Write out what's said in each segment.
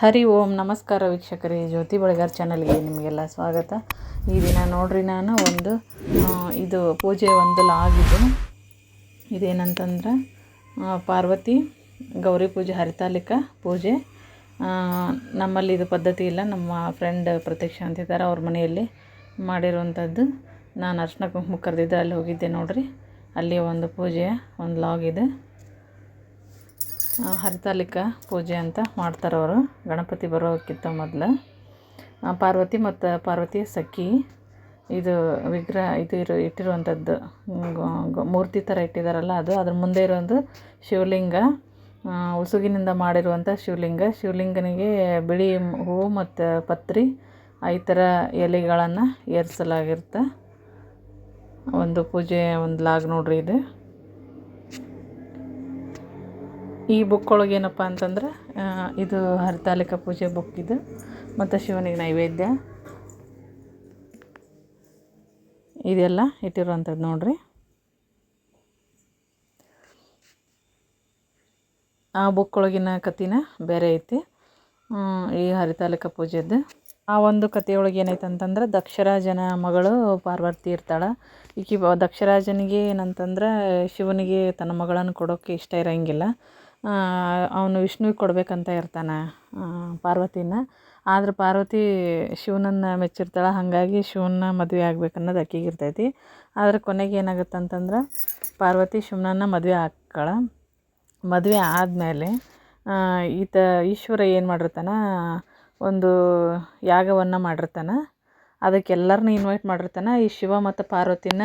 ಹರಿ ಓಂ ನಮಸ್ಕಾರ ವೀಕ್ಷಕರೇ, ಜ್ಯೋತಿ ಬಳಿಗಾರ್ ಚಾನಲ್ಗೆ ನಿಮಗೆಲ್ಲ ಸ್ವಾಗತ. ಈ ದಿನ ನೋಡ್ರಿ, ನಾನು ಇದು ಪೂಜೆ ಒಂದು ಲಾಗಿದ್ದು. ಇದೇನಂತಂದ್ರೆ ಪಾರ್ವತಿ ಗೌರಿ ಪೂಜೆ, ಹರಿತಾಲಿಕ ಪೂಜೆ. ನಮ್ಮಲ್ಲಿ ಇದು ಪದ್ಧತಿ ಇಲ್ಲ. ನಮ್ಮ ಫ್ರೆಂಡ್ ಪ್ರತ್ಯಕ್ಷ ಅಂತಿದ್ದಾರೆ, ಅವ್ರ ಮನೆಯಲ್ಲಿ ಮಾಡಿರುವಂಥದ್ದು. ನಾನು ಅರ್ಶಿನ ಕುಂಕುಮ ಕರೆದಿದ್ದೆ, ಅಲ್ಲಿ ಹೋಗಿದ್ದೆ ನೋಡ್ರಿ. ಅಲ್ಲಿ ಒಂದು ಪೂಜೆಯ ಒಂದು ಲಾಗ್ ಇದೆ. ಹರಿತಾಲಿಕ ಪೂಜೆ ಅಂತ ಮಾಡ್ತಾರೆ ಅವರು, ಗಣಪತಿ ಬರೋಕ್ಕಿಂತ ಮೊದಲು. ಪಾರ್ವತಿ ಮತ್ತು ಪಾರ್ವತಿ ಸಖಿ ಇದು ವಿಗ್ರಹ ಇಟ್ಟಿರುವಂಥದ್ದು ಮೂರ್ತಿ ಥರ ಇಟ್ಟಿದ್ದಾರಲ್ಲ, ಅದು ಅದ್ರ ಮುಂದೆ ಇರೋದು ಶಿವಲಿಂಗ, ಉಸುಗಿನಿಂದ ಮಾಡಿರುವಂಥ ಶಿವಲಿಂಗನಿಗೆ ಬಿಳಿ ಹೂವು ಮತ್ತು ಪತ್ರಿ ಈ ಥರ ಎಲೆಗಳನ್ನು ಏರಿಸಲಾಗಿರುತ್ತೆ. ಒಂದು ಪೂಜೆ ಒಂದು ಲಾಗ್ ನೋಡ್ರಿ ಇದು. ಈ ಬುಕ್ ಒಳಗೆ ಏನಪ್ಪ ಅಂತಂದ್ರೆ ಇದು ಹರಿತಾಲಿಕ ಪೂಜೆ ಬುಕ್ ಇದು, ಮತ್ತು ಶಿವನಿಗೆ ನೈವೇದ್ಯ ಇದೆಲ್ಲ ಇಟ್ಟಿರುವಂಥದ್ದು ನೋಡ್ರಿ. ಆ ಬುಕ್ ಒಳಗಿನ ಕಥೆನ ಬೇರೆ ಐತಿ ಈ ಹರಿತಾಲಿಕ ಪೂಜೆದ್ದು. ಆ ಒಂದು ಕಥೆಯೊಳಗೆ ಏನೈತೆ ಅಂತಂದ್ರೆ, ದಕ್ಷರಾಜನ ಮಗಳು ಪಾರ್ವತಿ ಇರ್ತಾಳೆ. ಈಕಿ ದಕ್ಷರಾಜನಿಗೆ ಏನಂತಂದ್ರೆ, ಶಿವನಿಗೆ ತನ್ನ ಮಗಳನ್ನು ಕೊಡೋಕ್ಕೆ ಇಷ್ಟ ಇರೋಂಗಿಲ್ಲ. ಅವನು ವಿಷ್ಣುವಿಗೆ ಕೊಡಬೇಕಂತ ಇರ್ತಾನೆ ಪಾರ್ವತಿನ. ಆದರೆ ಪಾರ್ವತಿ ಶಿವನನ್ನು ಮೆಚ್ಚಿರ್ತಾಳೆ, ಹಾಗಾಗಿ ಶಿವನ ಮದುವೆ ಆಗ್ಬೇಕನ್ನೋದು ಆಕೆಗೆ ಇರ್ತೈತಿ. ಆದರೆ ಕೊನೆಗೆ ಏನಾಗುತ್ತೆ ಅಂತಂದ್ರೆ, ಪಾರ್ವತಿ ಶಿವನನ್ನು ಮದುವೆ ಆಗ್ತಾಳೆ. ಮದುವೆ ಆದಮೇಲೆ ಈಶ್ವರ ಏನು ಮಾಡಿರ್ತಾನೆ, ಒಂದು ಯಾಗವನ್ನು ಮಾಡಿರ್ತಾನೆ. ಅದಕ್ಕೆ ಎಲ್ಲರನ್ನೂ ಇನ್ವೈಟ್ ಮಾಡಿರ್ತಾನೆ. ಈ ಶಿವ ಮತ್ತು ಪಾರ್ವತಿನ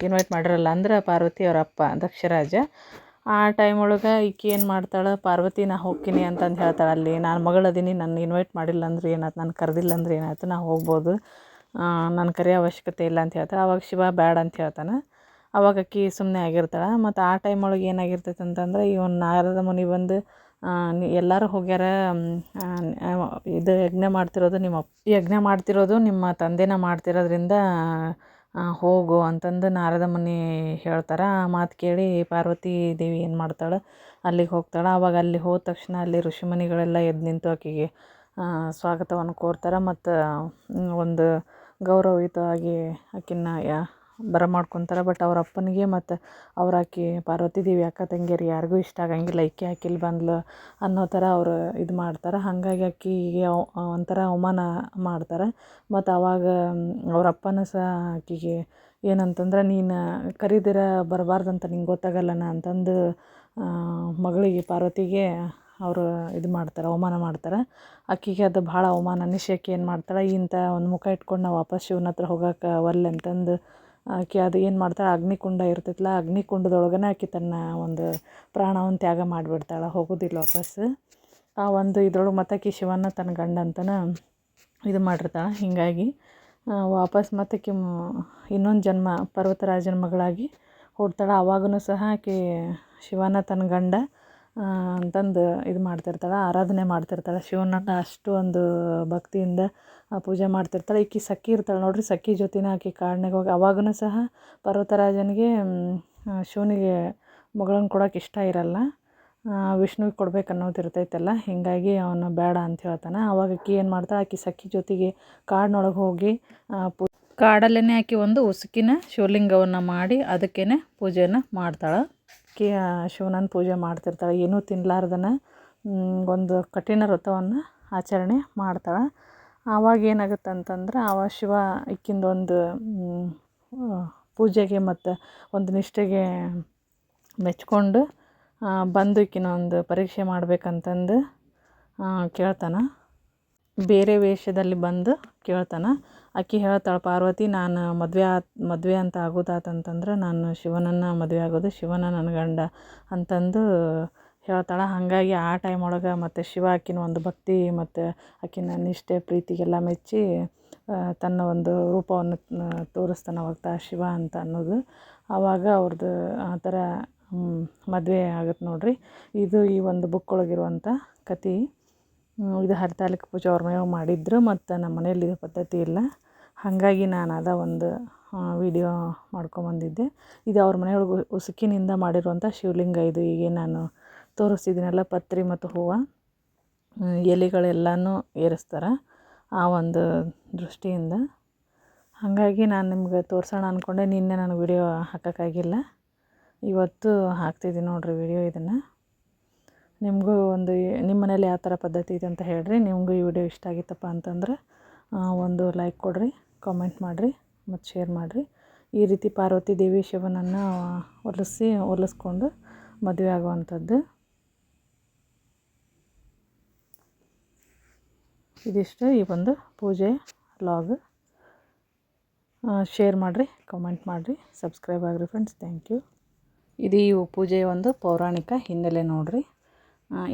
ಇನ್ವೈಟ್ ಮಾಡಿರಲ್ಲ. ಅಂದ್ರೆ ಪಾರ್ವತಿ ಅವರ ಅಪ್ಪ ದಕ್ಷರಾಜ. ಆ ಟೈಮ್ ಒಳಗೆ ಈಕೆ ಏನು ಮಾಡ್ತಾಳೆ, ಪಾರ್ವತಿ ನಾ ಹೋಗ್ತೀನಿ ಅಂತಂದು ಹೇಳ್ತಾಳೆ. ಅಲ್ಲಿ ನಾನು ಮಗಳದೀನಿ, ನನ್ನ ಇನ್ವೈಟ್ ಮಾಡಿಲ್ಲ ಅಂದ್ರೆ ಏನಾಯ್ತು, ನಾನು ಕರೆದಿಲ್ಲ ಅಂದ್ರೆ ಏನಾಯ್ತು, ನಾ ಹೋಗ್ಬೋದು, ನಾನು ಕರೆಯೋ ಅವಶ್ಯಕತೆ ಇಲ್ಲ ಅಂತ ಹೇಳ್ತಾಳೆ. ಆವಾಗ ಶಿವ ಬ್ಯಾಡ ಅಂತ ಹೇಳ್ತಾನೆ. ಅವಾಗ ಆಕೆ ಸುಮ್ಮನೆ ಆಗಿರ್ತಾಳೆ. ಮತ್ತು ಆ ಟೈಮ್ ಒಳಗೆ ಏನಾಗಿರ್ತೈತೆ ಅಂತಂದ್ರೆ, ಇವನು ನಾರದ ಮುನಿ ಬಂದು ಎಲ್ಲರೂ ಹೋಗ್ಯಾರ, ಇದು ಯಜ್ಞ ಮಾಡ್ತಿರೋದು ನಿಮ್ಮ ತಂದೆನ ಮಾಡ್ತಿರೋದ್ರಿಂದ ಹೋಗು ಅಂತಂದು ನಾರದ ಮುನಿ ಹೇಳ್ತಾರೆ. ಆ ಮಾತು ಕೇಳಿ ಪಾರ್ವತಿ ದೇವಿ ಏನು ಮಾಡ್ತಾಳೆ, ಅಲ್ಲಿಗೆ ಹೋಗ್ತಾಳೆ. ಆವಾಗ ಅಲ್ಲಿ ಹೋದ ತಕ್ಷಣ ಅಲ್ಲಿ ಋಷಿಮುನಿಗಳೆಲ್ಲ ಎದ್ದು ನಿಂತು ಆಕೆಗೆ ಸ್ವಾಗತವನ್ನು ಕೋರ್ತಾರೆ. ಮತ್ತು ಒಂದು ಗೌರವಯುತವಾಗಿ ಆಕಿನ್ನ ಬರಮಾಡ್ಕೊತಾರೆ. ಬಟ್ ಅವ್ರ ಅಪ್ಪನಿಗೆ ಮತ್ತು ಆಕಿ ಪಾರ್ವತಿ ದೇವಿ ಅಕ್ಕ ತಂಗಿಯರಿಗೆ ಯಾರಿಗೂ ಇಷ್ಟ ಆಗಂಗಿಲ್ಲ, ಈಕೆ ಆಕಿಲ್ಲಿ ಬಂದ್ಲು ಅನ್ನೋ ಥರ ಅವರು ಇದು ಮಾಡ್ತಾರೆ. ಹಾಗಾಗಿ ಆಕಿಗೆ ಒಂಥರ ಅವಮಾನ ಮಾಡ್ತಾರೆ. ಮತ್ತು ಆವಾಗ ಅವ್ರ ಅಪ್ಪನೂ ಸಹ ಆಕಿಗೆ ಏನಂತಂದ್ರೆ, ನೀನು ಕರೀದಿರ ಬರಬಾರ್ದಂತ ನಿಂಗೆ ಗೊತ್ತಾಗಲ್ಲನ ಅಂತಂದು ಮಗಳಿಗೆ ಪಾರ್ವತಿಗೆ ಅವರು ಇದು ಮಾಡ್ತಾರೆ, ಅವಮಾನ ಮಾಡ್ತಾರೆ. ಆಕೆಗೆ ಅದು ಭಾಳ ಅವಮಾನ ಅನ್ನಿಸಿ ಆಕೆ ಏನು ಮಾಡ್ತಾಳೆ, ಇಂಥ ಒಂದು ಮುಖ ಇಟ್ಕೊಂಡು ನಾವು ವಾಪಸ್ ಶಿವನ ಹತ್ರ ಹೋಗೋಕೆ ಒಲ್ಲೆ ಅಂತಂದು ಆಕೆ ಅದು ಏನು ಮಾಡ್ತಾಳೆ, ಅಗ್ನಿಕುಂಡ ಇರ್ತೈತಲ್ಲ, ಅಗ್ನಿಕುಂಡದೊಳಗನೆ ಆಕೆ ತನ್ನ ಒಂದು ಪ್ರಾಣವನ್ನು ತ್ಯಾಗ ಮಾಡಿಬಿಡ್ತಾಳೆ, ಹೋಗೋದಿಲ್ಲ ವಾಪಸ್ಸು. ಆ ಒಂದು ಇದ್ರೊಳಗೆ ಮತ್ತೆ ಆಕೆ ಶಿವನ ತನ್ನ ಗಂಡ ಅಂತನ ಇದು ಮಾಡಿರ್ತಾಳೆ. ಹೀಗಾಗಿ ವಾಪಸ್ ಮತ್ತೆ ಆಕೆ ಇನ್ನೊಂದು ಜನ್ಮ ಪರ್ವತರಾಜನ ಮಗಳಾಗಿ ಹುಡ್ತಾಳೆ. ಆವಾಗೂ ಸಹ ಆಕೆ ಶಿವನ ತನ್ನ ಗಂಡ ಅಂತಂದು ಇದು ಮಾಡ್ತಿರ್ತಾಳೆ, ಆರಾಧನೆ ಮಾಡ್ತಿರ್ತಾಳೆ. ಶಿವನನ್ನು ಅಷ್ಟು ಒಂದು ಭಕ್ತಿಯಿಂದ ಪೂಜೆ ಮಾಡ್ತಿರ್ತಾಳೆ. ಈಕೆ ಸಖಿ ಇರ್ತಾಳೆ ನೋಡ್ರಿ, ಸಖಿ ಜೊತೆನೇ ಆಕೆ ಕಾಡಿನಾಗ ಹೋಗಿ ಅವಾಗೂ ಸಹ ಪರ್ವತರಾಜನಿಗೆ ಶಿವನಿಗೆ ಮಗಳನ್ನ ಕೊಡೋಕೆ ಇಷ್ಟ ಇರಲ್ಲ, ವಿಷ್ಣುವಿಗೆ ಕೊಡ್ಬೇಕು ಅನ್ನೋದು ಇರ್ತೈತಲ್ಲ. ಹೀಗಾಗಿ ಅವನು ಬೇಡ ಅಂತ ಹೇಳ್ತಾನೆ. ಆವಾಗ ಆಕೆ ಏನು ಮಾಡ್ತಾಳೆ, ಆಕೆ ಸಖಿ ಜೊತೆಗೆ ಕಾಡಿನೊಳಗೆ ಹೋಗಿ ಕಾಡಲ್ಲೇ ಆಕೆ ಒಂದು ಉಸುಕಿನ ಶಿವಲಿಂಗವನ್ನು ಮಾಡಿ ಅದಕ್ಕೇ ಪೂಜೆಯನ್ನು ಮಾಡ್ತಾಳೆ. ಆಕೆ ಶಿವನನ್ನು ಪೂಜೆ ಮಾಡ್ತಿರ್ತಾಳೆ, ಏನೂ ತಿನ್ನಲಾರ್ದನ ಒಂದು ಕಠಿಣ ವ್ರತವನ್ನು ಆಚರಣೆ ಮಾಡ್ತಾಳೆ. ಆವಾಗ ಏನಾಗುತ್ತೆ ಅಂತಂದ್ರೆ, ಆವಾಗ ಶಿವ ಈಕಿಂದೊಂದು ಪೂಜೆಗೆ ಮತ್ತು ಒಂದು ನಿಷ್ಠೆಗೆ ಮೆಚ್ಕೊಂಡು ಬಂದು ಈಕಿನ ಒಂದು ಪರೀಕ್ಷೆ ಮಾಡ್ಬೇಕಂತಂದು ಕೇಳ್ತಾನೆ. ಬೇರೆ ವೇಷದಲ್ಲಿ ಬಂದು ಕೇಳ್ತಾನೆ. ಆಕೆ ಹೇಳ್ತಾಳೆ, ಪಾರ್ವತಿ ನಾನು ಮದುವೆ ಅಂತ ಆಗೋದಾತಂತಂದ್ರೆ ನಾನು ಶಿವನನ್ನು ಮದುವೆ ಆಗೋದು, ಶಿವನ ನನ್ನ ಗಂಡ ಅಂತಂದು ಹೇಳ್ತಾಳೆ. ಹಾಗಾಗಿ ಆ ಟೈಮ್ ಒಳಗೆ ಮತ್ತು ಶಿವ ಆಕಿನ ಒಂದು ಭಕ್ತಿ ಮತ್ತು ಆಕಿನ ನಿಷ್ಠೆ ಪ್ರೀತಿಗೆಲ್ಲ ಮೆಚ್ಚಿ ತನ್ನ ಒಂದು ರೂಪವನ್ನು ತೋರಿಸ್ತಾನೆ ಅವಾಗ ಶಿವ ಅಂತ ಅನ್ನೋದು. ಆವಾಗ ಅವ್ರದ್ದು ಆ ಥರ ಮದುವೆ ಆಗುತ್ತೆ ನೋಡ್ರಿ. ಇದು ಈ ಒಂದು ಬುಕ್ ಒಳಗಿರುವಂಥ ಕತೆ. ಇದು ಹರಿತಾಲಿಕ ಪೂಜೆ ಅವ್ರ ಮನೆಯೊಳಗೆ ಮಾಡಿದ್ರು, ಮತ್ತು ನಮ್ಮ ಮನೇಲಿ ಇದು ಪದ್ಧತಿ ಇಲ್ಲ. ಹಾಗಾಗಿ ನಾನು ಒಂದು ವಿಡಿಯೋ ಮಾಡ್ಕೊಂಬಂದಿದ್ದೆ. ಇದು ಅವ್ರ ಮನೆಯೊಳಗೆ ಉಸುಕಿನಿಂದ ಮಾಡಿರುವಂಥ ಶಿವಲಿಂಗ. ಇದು ಈಗ ನಾನು ತೋರಿಸ್ತಿದ್ದೀನಲ್ಲ, ಪತ್ರಿ ಮತ್ತು ಹೂವು, ಎಲೆಗಳೆಲ್ಲನೂ ಏರಿಸ್ತಾರೆ ಆ ಒಂದು ದೃಷ್ಟಿಯಿಂದ. ಹಾಗಾಗಿ ನಾನು ನಿಮ್ಗೆ ತೋರಿಸೋಣ ಅಂದ್ಕೊಂಡೆ. ನಿನ್ನೆ ನನಗೆ ವಿಡಿಯೋ ಹಾಕೋಕ್ಕಾಗಿಲ್ಲ, ಇವತ್ತು ಹಾಕ್ತಿದ್ದೀನಿ ನೋಡಿರಿ ವಿಡಿಯೋ. ಇದನ್ನು ನಿಮಗೂ ನಿಮ್ಮ ಮನೇಲಿ ಯಾವ ಥರ ಪದ್ಧತಿ ಇದೆ ಅಂತ ಹೇಳ್ರಿ. ನಿಮಗೂ ಈ ವಿಡಿಯೋ ಇಷ್ಟ ಆಗಿತ್ತಪ್ಪ ಅಂತಂದ್ರೆ ಒಂದು ಲೈಕ್ ಕೊಡಿರಿ, ಕಾಮೆಂಟ್ ಮಾಡಿರಿ ಮತ್ತು ಶೇರ್ ಮಾಡಿರಿ. ಈ ರೀತಿ ಪಾರ್ವತಿ ದೇವಿ ಶಿವನನ್ನು ಒಲಿಸ್ಕೊಂಡು ಮದುವೆ ಆಗುವಂಥದ್ದು. ಇದಿಷ್ಟು ಈ ಒಂದು ಪೂಜೆ ವ್ಲಾಗ್. ಶೇರ್ ಮಾಡಿರಿ, ಕಾಮೆಂಟ್ ಮಾಡಿರಿ, ಸಬ್ಸ್ಕ್ರೈಬ್ ಆಗಿರಿ ಫ್ರೆಂಡ್ಸ್. Thank you. ಇದು ಈ ಪೂಜೆಯ ಒಂದು ಪೌರಾಣಿಕ ಹಿನ್ನೆಲೆ ನೋಡಿರಿ.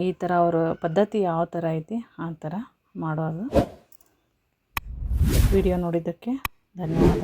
ಈ ಥರ ಅವರ ಪದ್ಧತಿ ಯಾವ ಥರ ಐತಿ ಆ ಥರ ಮಾಡೋದು. ವಿಡಿಯೋ ನೋಡಿದ್ದಕ್ಕೆ ಧನ್ಯವಾದ.